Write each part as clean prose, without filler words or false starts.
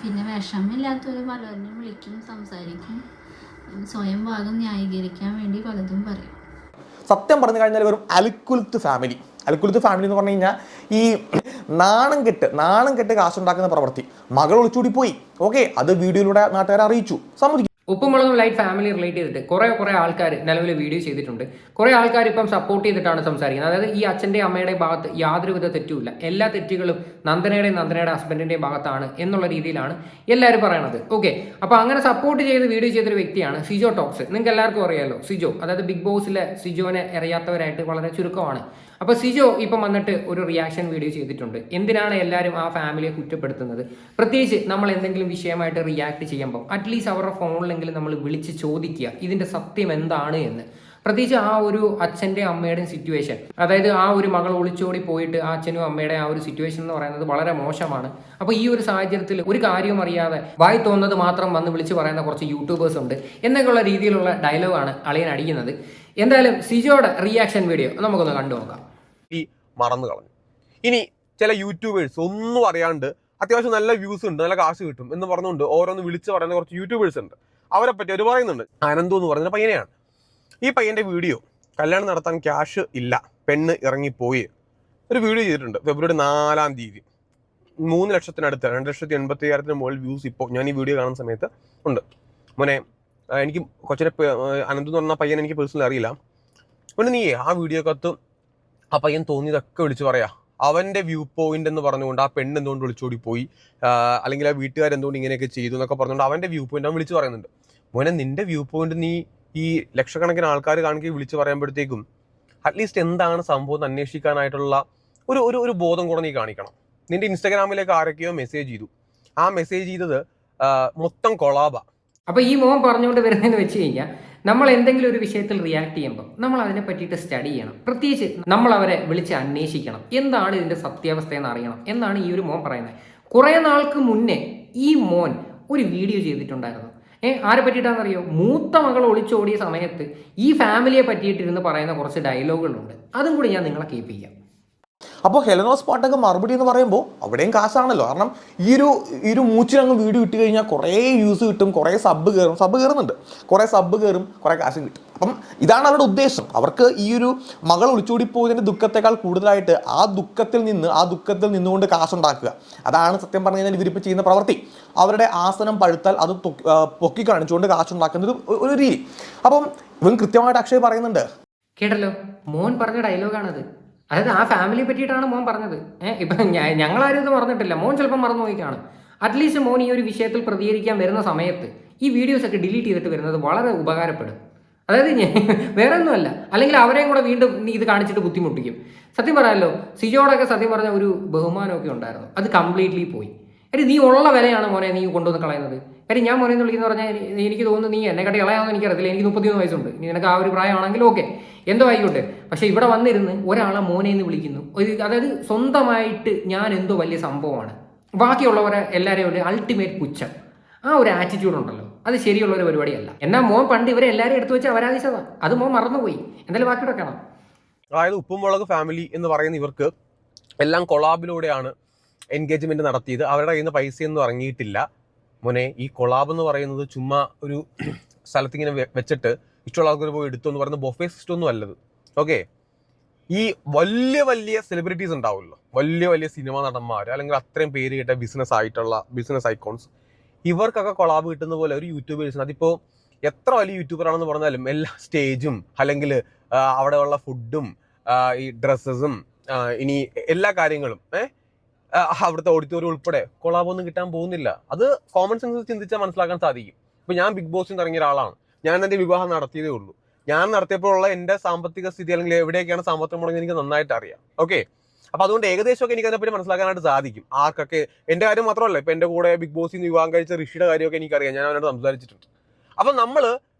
പിന്നെ വിഷമില്ലാത്തവർ പലരും വിളിക്കും, സംസാരിക്കും, സ്വയം ഭാഗം ന്യായീകരിക്കാൻ വേണ്ടി പലതും പറയും. സത്യം പറഞ്ഞു കഴിഞ്ഞാൽ വെറും അൽക്കുലത്ത് ഫാമിലി എന്ന് പറഞ്ഞു കഴിഞ്ഞാൽ ഈ നാണം കെട്ട് കാശുണ്ടാക്കുന്ന പ്രവൃത്തി. മകൾ ഒളിച്ചോടി പോയി, ഓക്കെ, അത് വീഡിയോയിലൂടെ നാട്ടുകാരെ അറിയിച്ചു, സമ്മതിക്കും. ഉപ്പുമുളകും ലൈറ്റ് ഫാമിലി റിലേറ്റ് ചെയ്തിട്ട് കുറേ ആൾക്കാർ നിലവിൽ വീഡിയോ ചെയ്തിട്ടുണ്ട്. കുറേ ആൾക്കാർ ഇപ്പം സപ്പോർട്ട് ചെയ്തിട്ടാണ് സംസാരിക്കുന്നത്. അതായത് ഈ അച്ഛൻ്റെ അമ്മയുടെ ഭാഗത്ത് യാതൊരുവിധ തെറ്റുമില്ല, എല്ലാ തെറ്റുകളും നന്ദനയുടെ ഹസ്ബൻഡിൻ്റെയും ഭാഗത്താണ് എന്നുള്ള രീതിയിലാണ് എല്ലാവരും പറയണത്. ഓക്കെ, അപ്പോൾ അങ്ങനെ സപ്പോർട്ട് ചെയ്ത് വീഡിയോ ചെയ്തൊരു വ്യക്തിയാണ് സിജോ ടോക്സ്. നിങ്ങൾക്ക് എല്ലാവർക്കും അറിയാമല്ലോ സിജോ, അതായത് ബിഗ് ബോസിലെ സിജോനെ അറിയാത്തവരായിട്ട് വളരെ ചുരുക്കമാണ്. അപ്പോൾ സിജോ ഇപ്പം വന്നിട്ട് ഒരു റിയാക്ഷൻ വീഡിയോ ചെയ്തിട്ടുണ്ട്. എന്തിനാണ് എല്ലാവരും ആ ഫാമിലിയെ കുറ്റപ്പെടുത്തുന്നത്? പ്രത്യേകിച്ച് നമ്മൾ എന്തെങ്കിലും വിഷയമായിട്ട് റിയാക്ട് ചെയ്യുമ്പോൾ അറ്റ്ലീസ്റ്റ് അവരുടെ ഫോണിലെങ്കിലും നമ്മൾ വിളിച്ച് ചോദിക്കുക ഇതിൻ്റെ സത്യം എന്താണ് എന്ന്. പ്രത്യേകിച്ച് ആ ഒരു അച്ഛൻ്റെ അമ്മയുടെയും സിറ്റുവേഷൻ, അതായത് ആ ഒരു മകൾ ഒളിച്ചോടി പോയിട്ട് ആ അച്ഛനും അമ്മയുടെ ആ ഒരു സിറ്റുവേഷൻ എന്ന് പറയുന്നത് വളരെ മോശമാണ്. അപ്പോൾ ഈ ഒരു സാഹചര്യത്തിൽ ഒരു കാര്യവും അറിയാതെ വായി തോന്നുന്നത് മാത്രം വന്ന് വിളിച്ച് പറയുന്ന കുറച്ച് യൂട്യൂബേഴ്സ് ഉണ്ട് എന്നൊക്കെയുള്ള രീതിയിലുള്ള ഡയലോഗാണ് അളിയൻ അടിക്കുന്നത്. എന്തായാലും സിജോയുടെ റിയാക്ഷൻ വീഡിയോ നമുക്കൊന്ന് കണ്ടു നോക്കാം. മറന്നു കളഞ്ഞു. ഇനി ചില യൂട്യൂബേഴ്സ് ഒന്നും അറിയാണ്ട് അത്യാവശ്യം നല്ല വ്യൂസ് ഉണ്ട്, നല്ല കാശ് കിട്ടും എന്ന് പറഞ്ഞുകൊണ്ട് ഓരോന്ന് വിളിച്ച് പറയുന്ന കുറച്ച് യൂട്യൂബേഴ്സ് ഉണ്ട്. അവരെ പറ്റി അവർ പറയുന്നുണ്ട്. അനന്തു എന്ന് പറയുന്ന പയ്യനെയാണ്. ഈ പയ്യന്റെ വീഡിയോ കല്യാണം നടത്താൻ ക്യാഷ് ഇല്ല, പെണ്ണ് ഇറങ്ങിപ്പോയി ഒരു വീഡിയോ ചെയ്തിട്ടുണ്ട്. ഫെബ്രുവരി 4-ാം തീയതി 3 ലക്ഷത്തിനടുത്ത് 2,80,000 മുകളിൽ വ്യൂസ് ഇപ്പോൾ ഞാൻ ഈ വീഡിയോ കാണുന്ന സമയത്ത് ഉണ്ട്. മോനെ, എനിക്ക് കൊച്ചിനെ അനന്തു എന്ന് പറഞ്ഞ പയ്യൻ എനിക്ക് പേഴ്സണലി അറിയില്ല. മോനെ, നീ ആ വീഡിയോക്കകത്ത് ആ പയ്യൻ തോന്നിയതൊക്കെ വിളിച്ച് പറയാ. അവന്റെ വ്യൂ പോയിന്റ് എന്ന് പറഞ്ഞുകൊണ്ട് ആ പെണ്ണ് എന്തുകൊണ്ട് വിളിച്ചോടി പോയി, അല്ലെങ്കിൽ ആ വീട്ടുകാരെന്തുകൊണ്ട് ഇങ്ങനെയൊക്കെ ചെയ്തു എന്നൊക്കെ പറഞ്ഞുകൊണ്ട് അവന്റെ വ്യൂ പോയിന്റ് അവൻ വിളിച്ച് പറയുന്നുണ്ട്. മോനെ, നിന്റെ വ്യൂ പോയിന്റ് നീ ഈ ലക്ഷക്കണക്കിന് ആൾക്കാർ കാണിക്കുക വിളിച്ച് പറയുമ്പോഴത്തേക്കും അറ്റ്ലീസ്റ്റ് എന്താണ് സംഭവം അന്വേഷിക്കാനായിട്ടുള്ള ഒരു ബോധം കൂടെ നീ കാണിക്കണം. നിന്റെ ഇൻസ്റ്റാഗ്രാമിലേക്ക് ആരൊക്കെയോ മെസ്സേജ് ചെയ്തു, ആ മെസ്സേജ് ചെയ്തത് മൊത്തം കൊളാബ. അപ്പോൾ ഈ മോൻ പറഞ്ഞുകൊണ്ട് വരുന്നതെന്ന് വെച്ച് കഴിഞ്ഞാൽ നമ്മൾ എന്തെങ്കിലും ഒരു വിഷയത്തിൽ റിയാക്ട് ചെയ്യുമ്പോൾ നമ്മൾ അതിനെ പറ്റിയിട്ട് സ്റ്റഡി ചെയ്യണം. പ്രത്യേകിച്ച് നമ്മൾ അവരെ വിളിച്ച് അന്വേഷിക്കണം, എന്താണ് ഇതിൻ്റെ സത്യാവസ്ഥ എന്ന് അറിയണം എന്നാണ് ഈ ഒരു മോൻ പറയുന്നത്. കുറേ നാൾക്ക് മുന്നേ ഈ മോൻ ഒരു വീഡിയോ ചെയ്തിട്ടുണ്ടായിരുന്നു. ആരെ പറ്റിയിട്ടാണെന്നറിയോ? മൂത്ത മകൾ ഒളിച്ചോടിയ സമയത്ത് ഈ ഫാമിലിയെ പറ്റിയിട്ടിരുന്ന് പറയുന്ന കുറച്ച് ഡയലോഗുകളുണ്ട്. അതും കൂടി ഞാൻ നിങ്ങളെ കേൾപ്പിക്കാം. അപ്പോൾ ഹെലനോസ് പാട്ടൊക്കെ മറുപടി എന്ന് പറയുമ്പോൾ അവിടെയും കാശാണല്ലോ. കാരണം ഈ ഒരു മൂച്ചിലങ്ങ് വീഡിയോ ഇട്ട് കഴിഞ്ഞാൽ കുറേ വ്യൂസ് കിട്ടും, കുറേ സബ് കയറുന്നുണ്ട്, കുറേ സബ് കയറും, കുറേ കാശും കിട്ടും. അപ്പം ഇതാണ് അവരുടെ ഉദ്ദേശം. അവർക്ക് ഈ ഒരു മകൾ ഒളിച്ചോടിപ്പോയതിൻ്റെ ദുഃഖത്തെക്കാൾ കൂടുതലായിട്ട് ആ ദുഃഖത്തിൽ നിന്നുകൊണ്ട് കാശുണ്ടാക്കുക. അതാണ് സത്യം പറഞ്ഞു കഴിഞ്ഞാൽ ഇവരിപ്പോൾ ചെയ്യുന്ന പ്രവൃത്തി. അവരുടെ ആസനം പഴുത്താൽ അത് പൊക്കി കാണിച്ചുകൊണ്ട് കാശുണ്ടാക്കുന്ന ഒരു രീതി. അപ്പം ഇവൻ കൃത്യമായിട്ട് അക്ഷയ് പറയുന്നുണ്ട്. കേട്ടല്ലോ, മോൻ പറഞ്ഞ ഡയലോഗാണത്. അതായത് ആ ഫാമിലിയെ പറ്റിയിട്ടാണ് മോൻ പറഞ്ഞത്. ഇപ്പം ഞങ്ങളാരും ഇത് പറഞ്ഞിട്ടില്ല, മോൻ ചിലപ്പോൾ മറന്നു പോയിക്കാണ്. അറ്റ്ലീസ്റ്റ് മോൻ ഈ ഒരു വിഷയത്തിൽ പ്രതികരിക്കാൻ വരുന്ന സമയത്ത് ഈ വീഡിയോസൊക്കെ ഡിലീറ്റ് ചെയ്തിട്ട് വരുന്നത് വളരെ ഉപകാരപ്പെടും. അതായത് വേറെ ഒന്നുമല്ല, അല്ലെങ്കിൽ അവരെയും കൂടെ വീണ്ടും ഇത് കാണിച്ചിട്ട് ബുദ്ധിമുട്ടിക്കും. സത്യം പറയാമല്ലോ, സിജോടൊക്കെ സത്യം പറഞ്ഞ ഒരു ബഹുമാനമൊക്കെ ഉണ്ടായിരുന്നു, അത് കംപ്ലീറ്റ്ലി പോയി. നീ ഉള്ള വിലയാണ് മോനെ നീ കൊണ്ടുവന്ന് കളയുന്നത്. ഞാൻ മോനെ എന്ന് വിളിക്കുന്ന പറഞ്ഞാൽ എനിക്ക് തോന്നുന്നു നീ എന്നെക്കാട്ടി ഇളയാണെന്ന് എനിക്കറിയത്തില്ല. എനിക്ക് 33 വയസ്സുണ്ട്, നിനക്ക് ആ ഒരു പ്രായമാണെങ്കിൽ ഓക്കെ, എന്തോ ആയിക്കോട്ടെ. പക്ഷെ ഇവിടെ വന്നിരുന്ന് ഒരാളെ മോനെ എന്ന് വിളിക്കുന്നു. അതായത് സ്വന്തമായിട്ട് ഞാൻ എന്തോ വലിയ സംഭവമാണ്, ബാക്കിയുള്ളവരെ എല്ലാവരെയും ഒരു അൾട്ടിമേറ്റ് പുച്ഛം. ആ ഒരു ആറ്റിറ്റ്യൂഡ് ഉണ്ടല്ലോ, അത് ശരിയുള്ള ഒരു പരിപാടിയല്ല. എന്നാൽ മോൻ പണ്ട് ഇവരെ എല്ലാവരും എടുത്തു വെച്ച് അവരാധിച്ചതാണ്, അത് മോൻ മറന്നുപോയി. എന്തായാലും ബാക്കി വെക്കണം. അതായത് ഉപ്പുമുളക് ഫാമിലി എന്ന് പറയുന്ന ഇവർക്ക് എല്ലാം കൊളാബിലൂടെയാണ് എൻഗേജ്മെന്റ് നടത്തിയത്. അവരുടെ കയ്യിൽ നിന്ന് പൈസയൊന്നും ഇറങ്ങിയിട്ടില്ല. മോനെ, ഈ കൊളാബ് എന്ന് പറയുന്നത് ചുമ്മാ ഒരു സ്ഥലത്തിങ്ങനെ വെച്ചിട്ട് ഇഷ്ടമുള്ള ആൾക്കാർ പോയി എടുത്തു എന്ന് പറയുന്ന ബൊഫേ സിസ്റ്റം ഒന്നും അല്ലത്. ഓക്കെ, ഈ വലിയ സെലിബ്രിറ്റീസ് ഉണ്ടാവുമല്ലോ, വലിയ സിനിമാ നടന്മാർ, അല്ലെങ്കിൽ അത്രയും പേര് കേട്ട ബിസിനസ് ഐക്കോൺസ്, ഇവർക്കൊക്കെ കൊളാബ് കിട്ടുന്ന പോലെ ഒരു യൂട്യൂബേഴ്സിന്, അതിപ്പോൾ എത്ര വലിയ യൂട്യൂബറാണെന്ന് പറഞ്ഞാലും എല്ലാ സ്റ്റേജും അല്ലെങ്കിൽ അവിടെയുള്ള ഫുഡും ഈ ഡ്രസ്സസും ഇനി എല്ലാ കാര്യങ്ങളും അവിടുത്തെ ഓഡിറ്റോറിയം ഉൾപ്പെടെ കൊളാബൊന്നും കിട്ടാൻ പോകുന്നില്ല. അത് കോമൺ സെൻസ് ചിന്തിച്ചാൽ മനസ്സിലാക്കാൻ സാധിക്കും. ഇപ്പൊ ഞാൻ ബിഗ് ബോസിൽ നിന്ന് ഇറങ്ങിയ ഒരാളാണ്. ഞാൻ എൻ്റെ വിവാഹം നടത്തിയതേ ഉള്ളൂ. ഞാൻ നടത്തിയപ്പോഴുള്ള എൻ്റെ സാമ്പത്തിക സ്ഥിതി അല്ലെങ്കിൽ എവിടെയൊക്കെയാണ് സാമ്പത്തികം മുടങ്ങി എനിക്ക് നന്നായിട്ട് അറിയാം. ഓക്കെ, അപ്പൊ അതുകൊണ്ട് ഏകദേശമൊക്കെ എനിക്ക് അതിനെപ്പറ്റി മനസ്സിലാക്കാനായിട്ട് സാധിക്കും. ആർക്കൊക്കെ എൻ്റെ കാര്യം മാത്രമല്ല, ഇപ്പൊ എൻ്റെ കൂടെ ബിഗ് ബോസിൽ നിന്ന് വിവാഹം കഴിച്ച ഋഷിയുടെ കാര്യമൊക്കെ എനിക്കറിയാം, ഞാൻ അവനോട് സംസാരിച്ചിട്ടുണ്ട്. അപ്പൊ നമ്മള്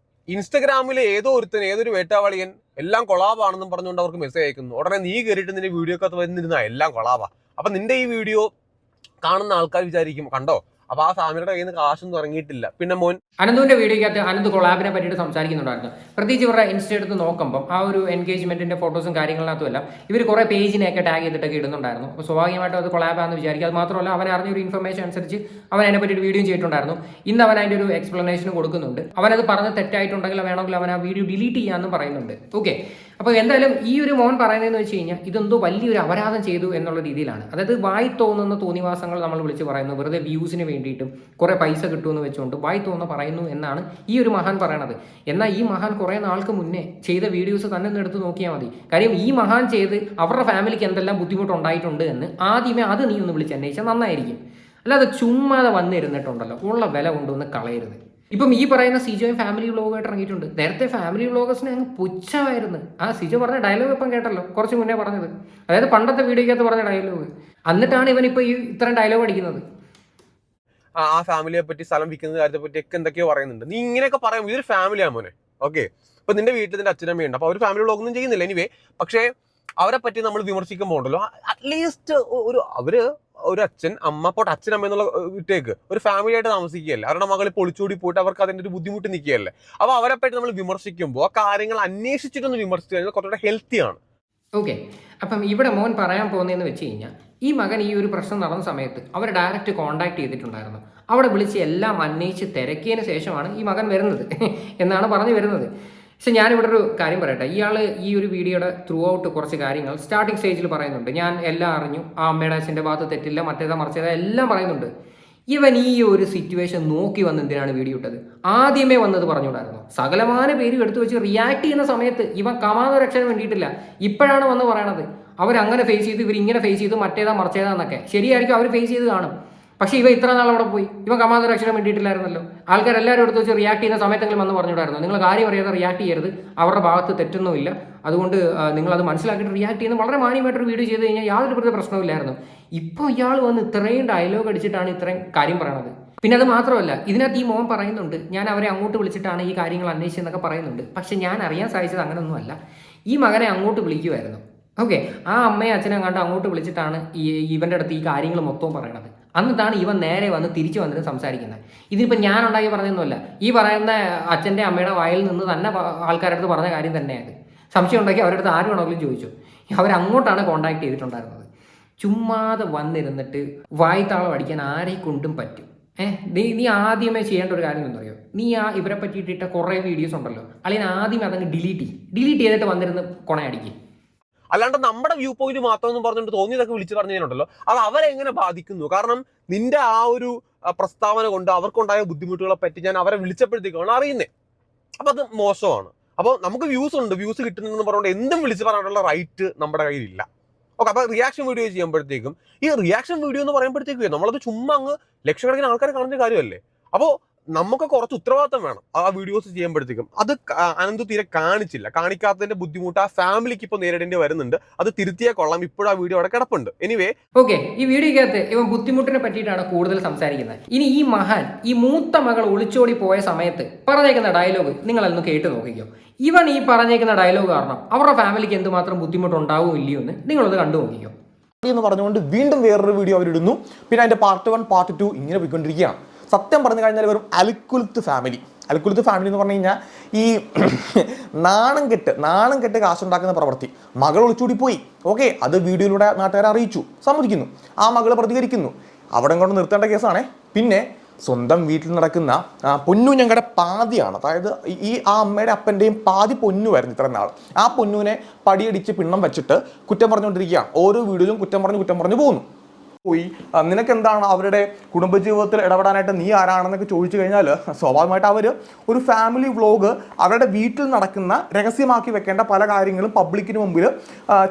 ഇൻസ്റ്റഗ്രാമിലെ ഏതൊരു വേട്ടാവളിയൻ എല്ലാം കൊളാബാണെന്നും പറഞ്ഞുകൊണ്ട് അവർക്ക് മെസ്സേജ് അയക്കുന്നു. ഉടനെ നീ കയറിയിട്ട് നിന്റെ വീഡിയോ ഒക്കെ വന്നിരുന്ന എല്ലാം കൊളാബാ. അപ്പൊ നിന്റെ ഈ വീഡിയോ കാണുന്ന ആൾക്കാർ വിചാരിക്കും, കണ്ടോ അപ്പൊ ആ ഫാമിലിയുടെ കയ്യിൽ നിന്ന് കാശൊന്നും ഇറങ്ങിയിട്ടില്ല. പിന്നെ മോൻ അനന്തുവിന്റെ വീഡിയോയ്ക്കകത്ത് അനന്ത് കൊളാബിനെ പറ്റിയിട്ട് സംസാരിക്കുന്നുണ്ടായിരുന്നു. പ്രത്യേകിച്ച് ഇവരുടെ ഇൻസ്റ്റ എടുത്ത് നോക്കുമ്പോൾ ആ ഒരു എൻഗേജ്മെന്റിന്റെ ഫോട്ടോസും കാര്യങ്ങളിനകത്തുമല്ല ഇവർ കുറെ പേജിനെയൊക്കെ ടാഗ് ചെയ്തിട്ടൊക്കെ ഇടുന്നുണ്ടായിരുന്നു. അപ്പോൾ സ്വാഭാവികമായിട്ടും അത് കൊളാബാന്ന് വിചാരിക്കും. അത് മാത്രമല്ല അവൻ അറിഞ്ഞൊരു ഇൻഫർമേഷൻ അനുസരിച്ച് അവൻ അതിനെ പറ്റി ഒരു വീഡിയോ ചെയ്തിട്ടുണ്ടായിരുന്നു. ഇന്ന് അവൻ അതിന്റെ ഒരു എക്സ്പ്ലനേഷൻ കൊടുക്കുന്നുണ്ട്. അവനത് പറഞ്ഞ് തെറ്റായിട്ടുണ്ടെങ്കിൽ വേണമെങ്കിൽ അവൻ ആ വീഡിയോ ഡിലീറ്റ് ചെയ്യാമെന്നും പറയുന്നുണ്ട്. ഓക്കെ, അപ്പോൾ എന്തായാലും ഈ ഒരു മോൻ പറയുന്നതെന്ന് വെച്ച് കഴിഞ്ഞാൽ ഇതെന്തോ വലിയൊരു അപരാധം ചെയ്തു എന്നുള്ള രീതിയിലാണ്. അതായത് വായി തോന്നുന്ന തോന്നിവാസങ്ങൾ നമ്മൾ വിളിച്ച് പറയുന്നു, വെറുതെ വ്യൂസിന് വേണ്ടിയിട്ടും കുറെ പൈസ കിട്ടുമെന്ന് വെച്ചുകൊണ്ട് വായി തോന്നുന്ന പറയുന്നു എന്നാണ് ഈ ഒരു മഹാൻ പറയണത്. എന്നാൽ ഈ മഹാൻ കുറേ നാൾക്ക് മുന്നേ ചെയ്ത വീഡിയോസ് തന്നെ ഒന്ന് എടുത്ത് നോക്കിയാൽ മതി. കാര്യം ഈ മഹാൻ ചെയ്ത് അവരുടെ ഫാമിലിക്ക് എന്തെല്ലാം ബുദ്ധിമുട്ടുണ്ടായിട്ടുണ്ട് എന്ന് ആദ്യമേ അത് നീ ഒന്ന് വിളിച്ച് അന്വേഷിച്ചാൽ നന്നായിരിക്കും. അല്ലാതെ ചുമ്മാതെ വന്നിരുന്നിട്ടുണ്ടല്ലോ, ഉള്ള വില കൊണ്ടുവന്ന് കളയരുത്. ഇപ്പം ഈ പറയുന്ന സിജോയും ഫാമിലി വ്ളോഗായിട്ട് ഇറങ്ങിയിട്ടുണ്ട്. നേരത്തെ ഫാമിലി വ്ളോഗേഴ്സിനെ അങ്ങ് പുച്ഛമായിരുന്നു. ആ സിജോ പറഞ്ഞ ഡയലോഗ് ഇപ്പം കേട്ടല്ലോ, കുറച്ച് മുന്നേ പറഞ്ഞത്, അതായത് പണ്ടത്തെ വീഡിയോക്കകത്ത് പറഞ്ഞ ഡയലോഗ്. എന്നിട്ടാണ് ഇവനിപ്പോൾ ഈ ഇത്രയും ഡയലോഗ് അടിക്കുന്നത്. ആ ഫാമിലിയെ പറ്റി, സ്ഥലം വിൽക്കുന്ന കാര്യത്തെ പറ്റി ഒക്കെ എന്തൊക്കെയോ പറയുന്നുണ്ട്. നീ ഇങ്ങനെയൊക്കെ പറയാം, ഇതൊരു ഫാമിലിയാണ് മോനെ. ഓക്കെ, ഇപ്പൊ നിന്റെ വീട്ടിൽ നിന്റെ അച്ഛനമ്മയുണ്ട്, അപ്പൊ അവർ ഫാമിലി വ്ളോഗൊന്നും ചെയ്യുന്നില്ല എനിവേ. പക്ഷേ അവരെ പറ്റി നമ്മൾ വിമർശിക്കുമ്പോൾ ഉണ്ടല്ലോ, അറ്റ്ലീസ്റ്റ് ഒരു അച്ഛൻ അമ്മ പോട്ടെ, അച്ഛനമ്മ എന്നുള്ള വിട്ടേക്ക് ഒരു ഫാമിലി ആയിട്ട് താമസിക്കുകയല്ലേ, അവരുടെ മകളിൽ പൊളിച്ചോടി പോയിട്ട് അവർക്ക് അതിന്റെ ഒരു ബുദ്ധിമുട്ട് നിൽക്കുകയല്ലേ. അപ്പൊ അവരെ പറ്റി നമ്മൾ വിമർശിക്കുമ്പോൾ ആ കാര്യങ്ങൾ അന്വേഷിച്ചിട്ടൊന്ന് വിമർശിച്ചു കഴിഞ്ഞാൽ കുറച്ചുകൂടെ ഹെൽത്തിയാണ്. ഓക്കെ, അപ്പം ഇവിടെ മോൻ പറയാൻ പോകുന്നതെന്ന് വെച്ച് കഴിഞ്ഞാൽ ഈ മകൻ ഈ ഒരു പ്രശ്നം നടന്ന സമയത്ത് അവർ ഡയറക്റ്റ് കോൺടാക്ട് ചെയ്തിട്ടുണ്ടായിരുന്നു. അവിടെ വിളിച്ച് എല്ലാം അന്വേഷിച്ച് തിരക്കിയതിന് ശേഷമാണ് ഈ മകൻ വരുന്നത് എന്നാണ് പറഞ്ഞു വരുന്നത്. പക്ഷെ ഞാനിവിടെ ഒരു കാര്യം പറയട്ടെ, ഇയാൾ ഈ ഒരു വീഡിയോയുടെ ത്രൂ ഔട്ട് കുറച്ച് കാര്യങ്ങൾ സ്റ്റാർട്ടിങ് സ്റ്റേജിൽ പറയുന്നുണ്ട്. ഞാൻ എല്ലാം അറിഞ്ഞു, ആ അമ്മയുടെ അച്ഛൻ്റെ ഭാഗത്ത് തെറ്റില്ല, മറ്റേതാ മറിച്ചേതാ എല്ലാം പറയുന്നുണ്ട്. ഇവൻ ഈ ഒരു സിറ്റുവേഷൻ നോക്കി വന്ന് എന്തിനാണ് വീഡിയോ ഇട്ടത്? ആദ്യമേ വന്നത് പറഞ്ഞുകൂടായിരുന്നു. സകലമാന പേരും എടുത്തു വെച്ച് റിയാക്ട് ചെയ്യുന്ന സമയത്ത് ഇവൻ കമാത രക്ഷന് വേണ്ടിയിട്ടില്ല. ഇപ്പോഴാണ് വന്ന് പറയണത് അവരങ്ങനെ ഫേസ് ചെയ്തു, ഇവരിങ്ങനെ ഫേസ് ചെയ്തു, മറ്റേതാ മറിച്ചേതാ എന്നൊക്കെ. ശരിയായിരിക്കും, അവർ ഫേസ് ചെയ്ത് കാണും. പക്ഷേ ഇവ ഇത്ര നാൾ അവിടെ പോയി, ഇവൻ കമാത രക്ഷണം വേണ്ടിയിട്ടില്ലായിരുന്നല്ലോ. ആൾക്കാരെല്ലാവരും എടുത്ത് വെച്ച് റിയാക്ട് ചെയ്യുന്ന സമയത്തെങ്കിലും വന്ന് പറഞ്ഞുകൂടായിരുന്നു, നിങ്ങൾ കാര്യം അറിയാതെ റിയാക്ട് ചെയ്യരുത്, അവരുടെ ഭാഗത്ത് തെറ്റൊന്നുമില്ല, അതുകൊണ്ട് നിങ്ങളത് മനസ്സിലാക്കിയിട്ട് റിയാക്ട് ചെയ്യുന്ന വളരെ മാന്യമായിട്ടൊരു വീഡിയോ ചെയ്ത് കഴിഞ്ഞാൽ യാതൊരു പ്രശ്നമില്ലായിരുന്നു. ഇപ്പോൾ ഇയാൾ വന്ന് ഇത്രയും ഡയലോഗ് അടിച്ചിട്ടാണ് ഇത്രയും കാര്യം പറയണത്. പിന്നെ അത് മാത്രമല്ല, ഇതിനകത്ത് ഈ മോൻ പറയുന്നുണ്ട് ഞാൻ അവരെ അങ്ങോട്ട് വിളിച്ചിട്ടാണ് ഈ കാര്യങ്ങൾ അന്വേഷിച്ചെന്നൊക്കെ പറയുന്നുണ്ട്. പക്ഷെ ഞാൻ അറിയാൻ സാധിച്ചത് അങ്ങനെയൊന്നുമല്ല. ഈ മകനെ അങ്ങോട്ട് വിളിക്കുമായിരുന്നു. ഓക്കെ, ആ അമ്മയെ അച്ഛനെ കണ്ട് അങ്ങോട്ട് വിളിച്ചിട്ടാണ് ഇവൻ്റെ അടുത്ത് ഈ കാര്യങ്ങൾ മൊത്തവും പറയണത്. എന്നിട്ടാണ് ഇവൻ നേരെ വന്ന് തിരിച്ചു വന്നിട്ട് സംസാരിക്കുന്നത്. ഇതിനിപ്പോൾ ഞാൻ ഉണ്ടാക്കി പറഞ്ഞൊന്നുമല്ല, ഈ പറയുന്ന അച്ഛൻ്റെ അമ്മയുടെ വായിൽ നിന്ന് തന്നെ ആൾക്കാരുടെ അടുത്ത് പറഞ്ഞ കാര്യം തന്നെയാണ്. സംശയം ഉണ്ടാക്കി അവരുടെ അടുത്ത് ആര് വേണമെങ്കിലും ചോദിച്ചു. അവരങ്ങോട്ടാണ് കോൺടാക്ട് ചെയ്തിട്ടുണ്ടായിരുന്നത്. ചുമ്മാതെ വന്നിരുന്നിട്ട് വായ്ത്താളം അടിക്കാൻ ആരെ കൊണ്ടും പറ്റും. നീ ആദ്യമേ ചെയ്യേണ്ട ഒരു കാര്യം എന്താ അറിയോ, നീ ഇവരെ പറ്റിയിട്ടിട്ട കുറേ വീഡിയോസ് ഉണ്ടല്ലോ, അല്ലെങ്കിൽ ആദ്യമേ അതങ്ങ് ഡിലീറ്റ് ചെയ്തിട്ട് വന്നിരുന്ന് കൊണയടിക്കും. അല്ലാണ്ട് നമ്മുടെ വ്യൂ പോയിന്റ് മാത്രം എന്ന് പറഞ്ഞിട്ട് തോന്നിയതൊക്കെ വിളിച്ചു പറഞ്ഞുണ്ടല്ലോ, അത് അവരെങ്ങനെ ബാധിക്കുന്നു? കാരണം നിന്റെ ആ ഒരു പ്രസ്താവന കൊണ്ട് അവർക്കുണ്ടായ ബുദ്ധിമുട്ടുകളെ പറ്റി ഞാൻ അവരെ വിളിച്ചപ്പോഴത്തേക്കാണ് അറിയുന്നത്. അപ്പൊ അത് മോശമാണ്. അപ്പോൾ നമുക്ക് വ്യൂസ് ഉണ്ട്, വ്യൂസ് കിട്ടുന്നെന്ന് പറഞ്ഞുകൊണ്ട് എന്തും വിളിച്ച് പറയാനുള്ള റൈറ്റ് നമ്മുടെ കയ്യിലില്ല. ഓക്കെ, അപ്പൊ റിയാക്ഷൻ വീഡിയോ ചെയ്യുമ്പോഴത്തേക്കും ഈ റിയാക്ഷൻ വീഡിയോ എന്ന് പറയുമ്പോഴത്തേക്കും നമ്മളത് ചുമ്മാ അങ്ങ് ലക്ഷക്കണക്കിന് ആൾക്കാരെ കാണുന്ന കാര്യമല്ലേ. അപ്പോൾ നമുക്ക് കുറച്ച് ഉത്തരവാദിത്തം വേണം ആ വീഡിയോസ് ചെയ്യുമ്പോഴത്തേക്കും. അത് അനന്ത് തീരെ കാണിക്കാത്തതിന്റെ ബുദ്ധിമുട്ട് ആ ഫാമിലിക്ക് ഇപ്പോൾ നേരിടേണ്ടി വരുന്നുണ്ട്. അത് തിരുത്തിയേ കൊള്ളാം. ഇപ്പോഴും ആ വീഡിയോ അവിടെ കിടപ്പുണ്ട്. എനിവേ, ഓക്കെ, ഈ വീഡിയോക്കകത്ത് ഇവൻ ബുദ്ധിമുട്ടിനെ പറ്റിയിട്ടാണ് കൂടുതൽ സംസാരിക്കുന്നത്. ഇനി ഈ മഹാൻ ഈ മൂത്ത മകൾ ഒളിച്ചോടി പോയ സമയത്ത് പറഞ്ഞേക്കുന്ന ഡയലോഗ് നിങ്ങളൊന്ന് കേട്ട് നോക്കിക്കോ. ഇവൻ ഈ പറഞ്ഞേക്കുന്ന ഡയലോഗ് കാരണം അവരുടെ ഫാമിലിക്ക് എന്തുമാത്രം ബുദ്ധിമുട്ടുണ്ടാവും ഇല്ലയോ എന്ന് നിങ്ങളത് കണ്ടു നോക്കിക്കോ എന്ന് പറഞ്ഞുകൊണ്ട് വീണ്ടും വേറൊരു വീഡിയോ അവരിടുന്നു. പിന്നെ അതിന്റെ പാർട്ട് 1 പാർട്ട് 2 ഇങ്ങനെ പോയിക്കൊണ്ടിരിക്കുകയാണ്. സത്യം പറഞ്ഞു കഴിഞ്ഞാൽ വെറും അൽക്കുലത്ത് ഫാമിലി എന്ന് പറഞ്ഞു കഴിഞ്ഞാൽ ഈ നാണം കെട്ട് കാശുണ്ടാക്കുന്ന പ്രവൃത്തി. മകൾ ഒളിച്ചൂടി പോയി, ഓക്കെ, അത് വീഡിയോയിലൂടെ നാട്ടുകാരെ അറിയിച്ചു, സമ്മതിക്കുന്നു, ആ മകൾ പ്രതികരിക്കുന്നു, അവിടെ കൊണ്ട് നിർത്തേണ്ട കേസാണേ. പിന്നെ സ്വന്തം വീട്ടിൽ നടക്കുന്ന പൊന്നു ഞങ്ങളുടെ പാതിയാണ്, അതായത് ആ അമ്മയുടെ അപ്പൻ്റെയും പാതി പൊന്നുമായിരുന്നു ഇത്ര നാൾ. ആ പൊന്നുവിനെ പടിയടിച്ച് പിണ്ണം വെച്ചിട്ട് കുറ്റം പറഞ്ഞുകൊണ്ടിരിക്കുകയാണ്. ഓരോ വീഡിയോയിലും കുറ്റം പറഞ്ഞു പോകുന്നു. പോയി നിനക്കെന്താണ് അവരുടെ കുടുംബജീവിതത്തിൽ ഇടപെടാനായിട്ട്, നീ ആരാണെന്നൊക്കെ ചോദിച്ചു കഴിഞ്ഞാൽ സ്വാഭാവികമായിട്ട് അവർ ഒരു ഫാമിലി വ്ളോഗ് അവരുടെ വീട്ടിൽ നടക്കുന്ന രഹസ്യമാക്കി വെക്കേണ്ട പല കാര്യങ്ങളും പബ്ലിക്കിന് മുമ്പിൽ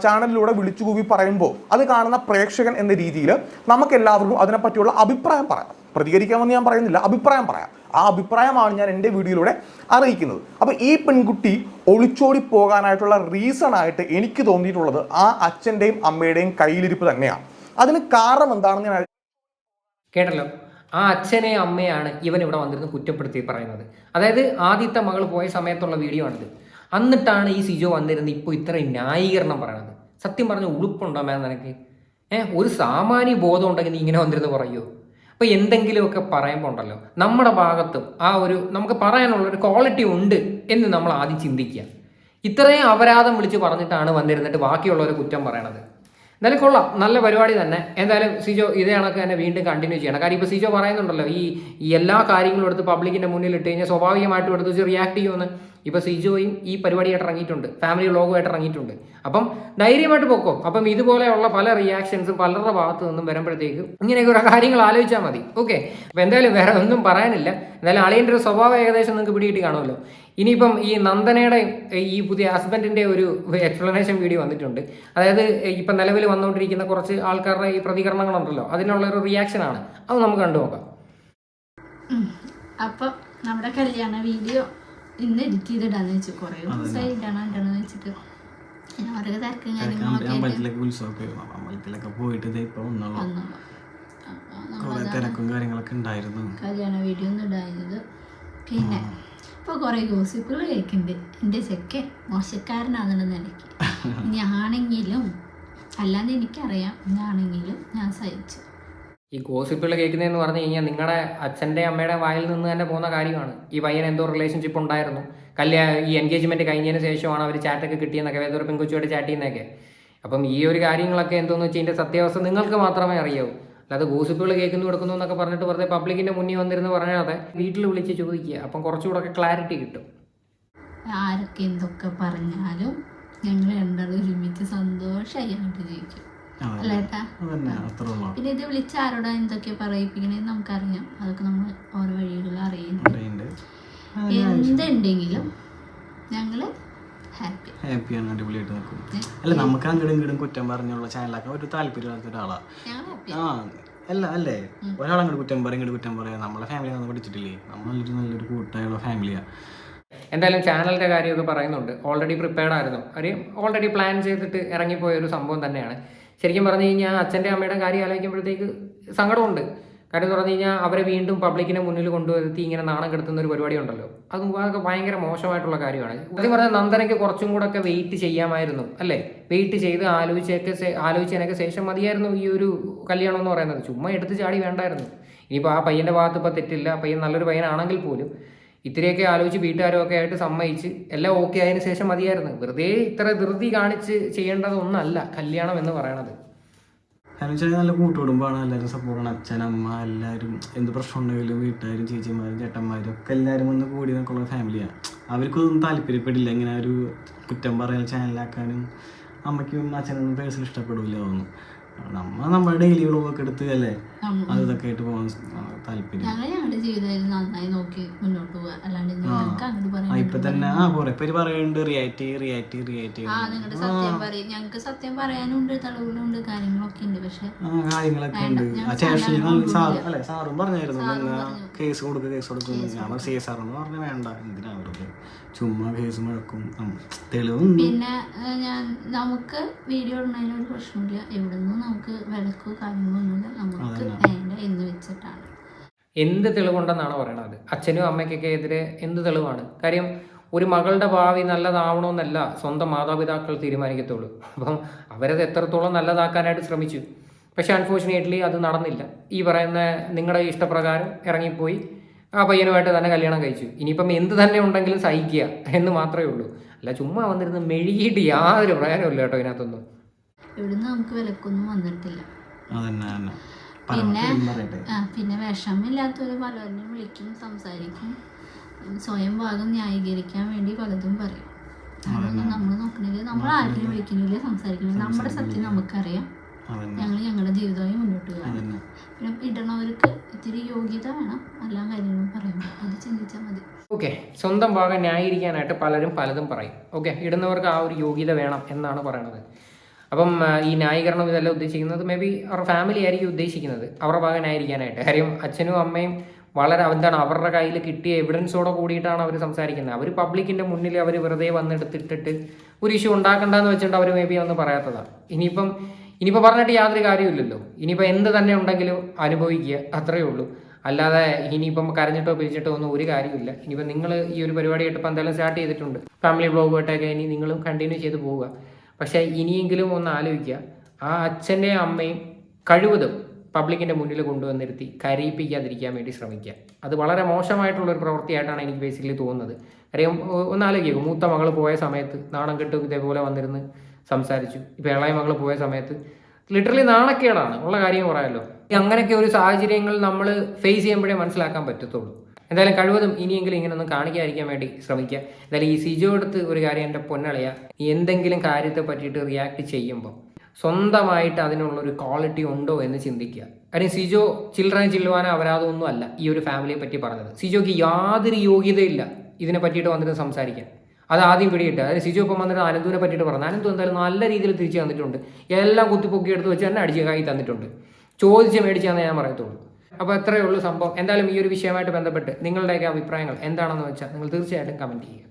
ചാനലിലൂടെ വിളിച്ചു കൂവി പറയുമ്പോൾ അത് കാണുന്ന പ്രേക്ഷകൻ എന്ന രീതിയിൽ നമുക്കെല്ലാവർക്കും അതിനെപ്പറ്റിയുള്ള അഭിപ്രായം പറയാം. പ്രതികരിക്കാമെന്ന് ഞാൻ പറയുന്നില്ല, അഭിപ്രായം പറയാം. ആ അഭിപ്രായമാണ് ഞാൻ എൻ്റെ വീഡിയോയിലൂടെ അറിയിക്കുന്നത്. അപ്പോൾ ഈ പെൺകുട്ടി ഒളിച്ചോടി പോകാനായിട്ടുള്ള റീസൺ ആയിട്ട് എനിക്ക് തോന്നിയിട്ടുള്ളത് ആ അച്ഛൻ്റെയും അമ്മയുടെയും കയ്യിലിരിപ്പ് തന്നെയാണ്. അതിന് കാരണം എന്താണെന്ന് ഞാൻ കേട്ടല്ലോ. ആ അച്ഛനെ അമ്മയാണ് ഇവൻ ഇവിടെ വന്നിരുന്ന് കുറ്റപ്പെടുത്തി പറയുന്നത്. അതായത് ആദ്യത്തെ മകൾ പോയ സമയത്തുള്ള വീഡിയോ ആണിത്. എന്നിട്ടാണ് ഈ സിജോ വന്നിരുന്ന് ഇപ്പോൾ ഇത്രയും ന്യായീകരണം പറയണത്. സത്യം പറഞ്ഞ ഉളുപ്പുണ്ടോ മേം നിനക്ക്? ഒരു സാമാന്യ ബോധം ഉണ്ടെങ്കിൽ നീ ഇങ്ങനെ വന്നിരുന്ന് പറയുമോ? അപ്പോൾ എന്തെങ്കിലുമൊക്കെ പറയുമ്പോൾ ഉണ്ടല്ലോ നമ്മുടെ ഭാഗത്തും ആ ഒരു നമുക്ക് പറയാനുള്ള ഒരു ക്വാളിറ്റി ഉണ്ട് എന്ന് നമ്മൾ ആദ്യം ചിന്തിക്കുക. ഇത്രയും അപരാധം വിളിച്ച് പറഞ്ഞിട്ടാണ് വന്നിരുന്നിട്ട് ബാക്കിയുള്ളവരെ കുറ്റം പറയണത്. എന്തായാലും കൊള്ളാം, നല്ല പരിപാടി തന്നെ. എന്തായാലും സിജോ ഇതേ കണക്ക് തന്നെ വീണ്ടും കണ്ടിന്യൂ ചെയ്യണം. കാര്യം ഇപ്പോൾ സിജോ പറയുന്നുണ്ടല്ലോ ഈ എല്ലാ കാര്യങ്ങളും എടുത്ത് പബ്ലിക്കിൻ്റെ മുന്നിൽ ഇട്ട് കഴിഞ്ഞാൽ സ്വാഭാവികമായിട്ടും എടുത്ത് വെച്ച് റിയാക്ട് ചെയ്യുമെന്ന്. ഇപ്പോൾ സിജോയും ഈ പരിപാടിയായിട്ട് ഇറങ്ങിയിട്ടുണ്ട്, ഫാമിലി വ്ളോഗുമായിട്ട് ഇറങ്ങിയിട്ടുണ്ട്. അപ്പം ധൈര്യമായിട്ട് പൊക്കോ. അപ്പം ഇതുപോലെയുള്ള പല റിയാക്ഷൻസും പലരുടെ ഭാഗത്തു നിന്നും വരുമ്പോഴത്തേക്ക് ഇങ്ങനെയൊക്കെ ഒരു കാര്യങ്ങൾ ആലോചിച്ചാൽ മതി. ഓക്കെ, അപ്പോൾ എന്തായാലും വേറെ ഒന്നും പറയാനില്ല. എന്തായാലും അളിയൻ്റെ ഒരു സ്വഭാവം ഏകദേശം നിങ്ങൾക്ക് പിടികിട്ടി കാണുമല്ലോ. ഇനിയിപ്പം ഈ നന്ദനയുടെ ഈ പുതിയ ഹസ്ബൻഡിൻ്റെ ഒരു എക്സ്പ്ലനേഷൻ വീഡിയോ വന്നിട്ടുണ്ട്. അതായത് ഇപ്പം നിലവിൽ വന്നുകൊണ്ടിരിക്കുന്ന കുറച്ച് ആൾക്കാരുടെ ഈ പ്രതികരണങ്ങളുണ്ടല്ലോ, അതിനുള്ളൊരു റിയാക്ഷനാണ്. അത് നമുക്ക് കണ്ടു നോക്കാം. അപ്പം നമ്മുടെ കല്യാണ വീഡിയോ ഇന്ന് എഡിറ്റ് ചെയ്തിടാന്ന് വെച്ചു. കുറേ ദിവസമായി ഇടണമെന്ന് വെച്ചിട്ട് ഓരോ തിരക്കും കാര്യങ്ങളൊക്കെ പോയിട്ട് കാര്യങ്ങളൊക്കെ ഉണ്ടായിരുന്നു. കല്യാണ വീഡിയോ ഒന്നും ഇടാഞ്ഞത്. പിന്നെ ഇപ്പൊ കുറെ ഗോസിപ്പുകൾ കേൾക്കുന്നുണ്ട്. എൻ്റെ ചെക്കൻ മോശക്കാരനാണെന്നുള്ള നിലയ്ക്ക്. ഞാനെങ്കിലും അല്ലാതെ എനിക്കറിയാം, ഞാനെങ്കിലും ഞാൻ സഹിച്ചു. ഈ ഗോസിപ്പുകൾ കേൾക്കുന്നതെന്ന് പറഞ്ഞു കഴിഞ്ഞാൽ നിങ്ങളുടെ അച്ഛൻ്റെ അമ്മയുടെ വായിൽ നിന്ന് തന്നെ പോകുന്ന കാര്യമാണ്. ഈ പയ്യൻ എന്തോ റിലേഷൻഷിപ്പ് ഉണ്ടായിരുന്നു, ഈ എൻഗേജ്മെൻറ്റ് കഴിഞ്ഞതിന് ശേഷമാണ് അവർ ചാറ്റൊക്കെ കിട്ടിയെന്നൊക്കെ, ഏതൊരു പെൺകുച്ചിയോട് ചാറ്റ് ചെയ്യുന്നതൊക്കെ. അപ്പം ഈ ഒരു കാര്യങ്ങളൊക്കെ എന്തോന്ന് വെച്ചാൽ ഇതിൻ്റെ സത്യാവസ്ഥ നിങ്ങൾക്ക് മാത്രമേ അറിയാവൂ. അല്ലാതെ ഗോസിപ്പുകൾ കേൾക്കുന്നു കൊടുക്കുന്നു എന്നൊക്കെ പറഞ്ഞിട്ട് വെറുതെ പബ്ലിക്കിൻ്റെ മുന്നിൽ വന്നിരുന്ന് പറയാതെ വീട്ടിൽ വിളിച്ച് ചോദിക്കുക. അപ്പം കുറച്ചുകൂടെ ഒക്കെ ക്ലാരിറ്റി കിട്ടും. ആരൊക്കെ എന്തൊക്കെ പറഞ്ഞാലും ഞങ്ങൾ രണ്ടാളും ഒരുമിച്ച് സന്തോഷമായി അങ്ങോട്ട് ജീവിക്കും അല്ലേട്ടാ. പിന്നെ ഇത് വിളിച്ച് ആരോടാ എന്തൊക്കെ പറയിപ്പിക്കണേന്ന് നമുക്കറിയാം. അതൊക്കെ നമ്മൾ ഓരോ വഴികളിൽ അറിയുന്നുണ്ട്. എന്തുണ്ടെങ്കിലും ഞങ്ങള് ഹാപ്പിയാണ്, അടിപൊളിയായിട്ട് നിൽക്കും. അല്ല, നമുക്ക് അങ്ങോട്ടും ഇങ്ങോട്ടും കുറ്റം പറഞ്ഞുള്ള ചാനലാക്കാൻ ഒരു താല്പര്യമില്ലാത്ത ഒരാളാ. അല്ലേ ഒരാളങ്ങോട്ട് കുറ്റം പറയും, ഇങ്ങോട്ട് കുറ്റം പറയാം. നമ്മളെ ഫാമിലി നമ്മൾ പഠിച്ചിട്ടില്ലേ, നമ്മൾ നല്ലൊരു കൂട്ടായുള്ള ഫാമിലിയാണ്. എന്തായാലും ചാനലിൻ്റെ കാര്യമൊക്കെ പറയുന്നുണ്ട്. ഓൾറെഡി പ്രിപ്പയർഡ് ആയിരുന്നു, കാര്യം ഓൾറെഡി പ്ലാൻ ചെയ്തിട്ട് ഇറങ്ങിപ്പോയ ഒരു സംഭവം തന്നെയാണ്. ശരിക്കും പറഞ്ഞു കഴിഞ്ഞാൽ അച്ഛൻ്റെ അമ്മയുടെ കാര്യം ആലോചിക്കുമ്പോഴത്തേക്ക് സങ്കടമുണ്ട്. കാര്യം എന്ന് പറഞ്ഞു കഴിഞ്ഞാൽ അവരെ വീണ്ടും പബ്ലിക്കിനെ മുന്നിൽ കൊണ്ടുവരുത്തി ഇങ്ങനെ നാണം കെടുത്തുന്ന ഒരു പരിപാടി ഉണ്ടല്ലോ, അതൊക്കെ ഭയങ്കര മോശമായിട്ടുള്ള കാര്യമാണ്. ആദ്യം പറഞ്ഞാൽ നന്ദനയ്ക്ക് കുറച്ചും കൂടെ ഒക്കെ വെയിറ്റ് ചെയ്യാമായിരുന്നു അല്ലേ. വെയിറ്റ് ചെയ്ത് ആലോചിച്ചതിനൊക്കെ ശേഷം മതിയായിരുന്നു ഈ ഒരു കല്യാണം എന്ന് പറയുന്നത്. ചുമ്മാ എടുത്ത് ചാടി വേണ്ടായിരുന്നു. ഇനിയിപ്പോൾ ആ പയ്യൻ്റെ ഭാഗത്ത് ഇപ്പോൾ തെറ്റില്ല, പയ്യൻ നല്ലൊരു പയ്യനാണെങ്കിൽ പോലും ഇത്തിരിയൊക്കെ ആലോചിച്ച് വീട്ടുകാരും ഒക്കെ ആയിട്ട് സമ്മതിച്ച് എല്ലാം ഓക്കെ ആയതിനു ശേഷം മതിയായിരുന്നു. വെറുതെ ഇത്ര ധൃതി കാണിച്ച് ചെയ്യേണ്ടതൊന്നല്ല കല്യാണം എന്ന് പറയണത്. നല്ല കൂട്ടുകുടുംബമാണ്, എല്ലാവരും സപ്പോർട്ടാണ്. അച്ഛൻ, അമ്മ, എല്ലാവരും എന്ത് പ്രശ്നം ഉണ്ടെങ്കിലും വീട്ടുകാരും ചേച്ചിമാരും ചേട്ടന്മാരും ഒക്കെ എല്ലാവരും വന്ന് കൂടി നിൽക്കുള്ള ഫാമിലിയാണ്. അവർക്കൊന്നും താല്പര്യപ്പെടില്ല ഇങ്ങനെ ഒരു കുറ്റം പറയാൻ ചാനലാക്കാനും. അമ്മയ്ക്കും അച്ഛനൊന്നും പേഴ്സണൽ ഇഷ്ടപ്പെടില്ല തോന്നുന്നു. നമ്മുടെ ഡെയിലി വ്ളോഗൊക്കെ എടുത്ത് അല്ലേ അതൊക്കെ ആയിട്ട് പോകാൻ താല്പര്യം. ഞങ്ങളുടെ ജീവിതം നന്നായി നോക്കി മുന്നോട്ട് പോകാം. അല്ലാണ്ട് ഇപ്പൊ തന്നെ കുറെ പേര് പറയുന്നുണ്ട് റിയാക്ട് നിങ്ങളുടെ സത്യം പറയും. ഞങ്ങൾക്ക് സത്യം പറയാനുണ്ട്, തെളിവുകളുണ്ട്, കാര്യങ്ങളൊക്കെ ഉണ്ട്. പക്ഷെ കാര്യങ്ങളൊക്കെ ഉണ്ട്. അല്ലെ സാറും പറഞ്ഞായിരുന്നു കേസ് കൊടുക്കും. ഞാൻ CSR എന്ന് പറഞ്ഞ വേണ്ട, എന്തിനാ അവർക്ക് ചുമ്മാ കേസ് മുഴക്കും, തെളിവും. പിന്നെ നമുക്ക് വീഡിയോ ഇടുന്നതിന് ഒരു പ്രശ്നമില്ല. എവിടുന്നും നമുക്ക് വിലക്കോ കാര്യങ്ങളോ ഒന്നുമില്ല. നമുക്ക് വേണ്ട എന്ന് വെച്ചിട്ടാണ്. എന്ത് തെളിവുണ്ടെന്നാണ് പറയണത്? അച്ഛനും അമ്മയ്ക്കൊക്കെ എതിരെ എന്ത് തെളിവാണ്? കാര്യം ഒരു മകളുടെ ഭാവി നല്ലതാവണമെന്നല്ല സ്വന്തം മാതാപിതാക്കൾ തീരുമാനിക്കത്തുള്ളൂ. അപ്പം അവരത് എത്രത്തോളം നല്ലതാക്കാനായിട്ട് ശ്രമിച്ചു. പക്ഷെ അൺഫോർച്ചുനേറ്റ്ലി അത് നടന്നില്ല. ഈ പറയുന്ന നിങ്ങളുടെ ഇഷ്ടപ്രകാരം ഇറങ്ങിപ്പോയി ആ പയ്യനുമായിട്ട് തന്നെ കല്യാണം കഴിച്ചു. ഇനിയിപ്പം എന്ത് തന്നെ ഉണ്ടെങ്കിലും സഹിക്കുക എന്ന് മാത്രമേ ഉള്ളൂ. അല്ല ചുമ്മാ വന്നിരുന്ന് മെഴുകിയിട്ട് യാതൊരു പ്രയോജനമില്ല കേട്ടോ ഇതിനകത്തൊന്നും. ഇവിടുന്ന് നമുക്ക് വിലക്കൊന്നും വന്നിട്ടില്ല. പിന്നെ വിഷമില്ലാത്തവര് പലരും വിളിക്കും, സംസാരിക്കും, സ്വയം ഭാഗം ന്യായീകരിക്കാൻ വേണ്ടി പലതും പറയും. അതൊന്നും നമ്മൾ നോക്കണില്ല. നമ്മൾ ആരെങ്കിലും വിളിക്കുന്നില്ല, സംസാരിക്കുന്നില്ല. നമ്മുടെ സത്യം നമുക്കറിയാം. ഞങ്ങൾ ഞങ്ങളുടെ ജീവിതമായി മുന്നോട്ട് പോകാം. പിന്നെ ഇടണവർക്ക് ഇത്തിരി യോഗ്യത വേണം, എല്ലാ കാര്യങ്ങളും പറയുമ്പോൾ അത് ചിന്തിച്ചാൽ മതി. ഓക്കെ, സ്വന്തം ഭാഗം ന്യായീകരിക്കാനായിട്ട് പലരും പലതും പറയും. ഓക്കെ, ഇടുന്നവർക്ക് ആ ഒരു യോഗ്യത വേണം എന്നാണ് പറയണത്. അപ്പം ഈ ന്യായീകരണം ഇതെല്ലാം ഉദ്ദേശിക്കുന്നത് മേ ബി അവരുടെ ഫാമിലി ആയിരിക്കും ഉദ്ദേശിക്കുന്നത്, അവരുടെ ഭാഗം ന്യായീകരിക്കാനായിട്ട്. കാര്യം അച്ഛനും അമ്മയും വളരെ അവരുടെ കയ്യിൽ കിട്ടിയ എവിഡൻസോടെ കൂടിയിട്ടാണ് അവർ സംസാരിക്കുന്നത്. അവർ പബ്ലിക്കിൻ്റെ മുന്നിൽ അവർ വെറുതെ വന്നെടുത്തിട്ടിട്ട് ഒരു ഇഷ്യൂ ഉണ്ടാക്കണ്ടെന്ന് വെച്ചിട്ട് അവർ മേ ബി ഒന്നും പറയാത്തതാണ്. ഇനിയിപ്പോൾ പറഞ്ഞിട്ട് യാതൊരു കാര്യമില്ലല്ലോ. ഇനിയിപ്പോൾ എന്ത് തന്നെ ഉണ്ടെങ്കിലും അനുഭവിക്കുക, അത്രയേ ഉള്ളൂ. അല്ലാതെ ഇനിയിപ്പം കരഞ്ഞിട്ടോ പിരിച്ചിട്ടോ ഒന്നും ഒരു കാര്യമില്ല. ഇനിയിപ്പോൾ നിങ്ങൾ ഈ ഒരു പരിപാടിയായിട്ട് ഇപ്പം എന്തായാലും സ്റ്റാർട്ട് ചെയ്തിട്ടുണ്ട്, ഫാമിലി വ്ളോഗുമായിട്ടൊക്കെ ഇനി നിങ്ങളും കണ്ടിന്യൂ ചെയ്ത് പോവുക. പക്ഷേ ഇനിയെങ്കിലും ഒന്ന് ആലോചിക്കുക, ആ അച്ഛൻ്റെയും അമ്മയും കഴിവതും പബ്ലിക്കിൻ്റെ മുന്നിൽ കൊണ്ടുവന്നിരുത്തി കരയിപ്പിക്കാതിരിക്കാൻ വേണ്ടി ശ്രമിക്കുക. അത് വളരെ മോശമായിട്ടുള്ളൊരു പ്രവൃത്തിയായിട്ടാണ് എനിക്ക് ബേസിക്കലി തോന്നുന്നത്. കാര്യം ഒന്നാലോചിക്കും, മൂത്ത മകൾ പോയ സമയത്ത് നാണം കെട്ടും ഇതേപോലെ വന്നിരുന്ന് സംസാരിച്ചു. ഇപ്പോൾ ഇളയ മകൾ പോയ സമയത്ത് ലിറ്ററലി നാണക്കേടാണ്, ഉള്ള കാര്യം പറയാമല്ലോ. അങ്ങനെയൊക്കെ ഒരു സാഹചര്യങ്ങൾ നമ്മൾ ഫേസ് ചെയ്യുമ്പോഴേ മനസ്സിലാക്കാൻ പറ്റത്തുള്ളൂ. എന്തായാലും കഴിവതും ഇനിയെങ്കിലും ഇങ്ങനെയൊന്നും കാണിക്കാതിരിക്കാൻ വേണ്ടി ശ്രമിക്കുക. എന്തായാലും ഈ സിജോ എടുത്ത് ഒരു കാര്യം എൻ്റെ പൊന്നളിയ, എന്തെങ്കിലും കാര്യത്തെ പറ്റിയിട്ട് റിയാക്ട് ചെയ്യുമ്പോൾ സ്വന്തമായിട്ട് അതിനുള്ളൊരു ക്വാളിറ്റി ഉണ്ടോ എന്ന് ചിന്തിക്കുക. കാര്യം സിജോ ചിൽഡ്രൻ ചില്ലുവാനോ അപരാധമൊന്നും അല്ല ഈ ഒരു ഫാമിലിയെ പറ്റി പറഞ്ഞത്. സിജോയ്ക്ക് യാതൊരു യോഗ്യതയില്ല ഇതിനെ പറ്റിയിട്ട് വന്നിട്ട് സംസാരിക്കാൻ. അത് ആദ്യം പിടിയിട്ട്, അതായത് സിജോ ഇപ്പം വന്നിട്ട് അനന്തുവിനെ പറ്റിയിട്ട് പറഞ്ഞു. അനന്തു എന്തായാലും നല്ല രീതിയിൽ തിരിച്ചു തന്നിട്ടുണ്ട്. എല്ലാം കുത്തിപ്പൊക്കി എടുത്ത് വെച്ച് തന്നെ അടിച്ച് കൈ തന്നിട്ടുണ്ട്. ചോദിച്ച് മേടിച്ചാന്നേ ഞാൻ പറയത്തുള്ളൂ. അപ്പോൾ എത്രയേ ഉള്ളൂ സംഭവം. എന്തായാലും ഈ ഒരു വിഷയമായിട്ട് ബന്ധപ്പെട്ട് നിങ്ങളുടെയൊക്കെ അഭിപ്രായങ്ങൾ എന്താണെന്ന് വെച്ചാൽ നിങ്ങൾ തീർച്ചയായിട്ടും കമൻറ്റ് ചെയ്യുക.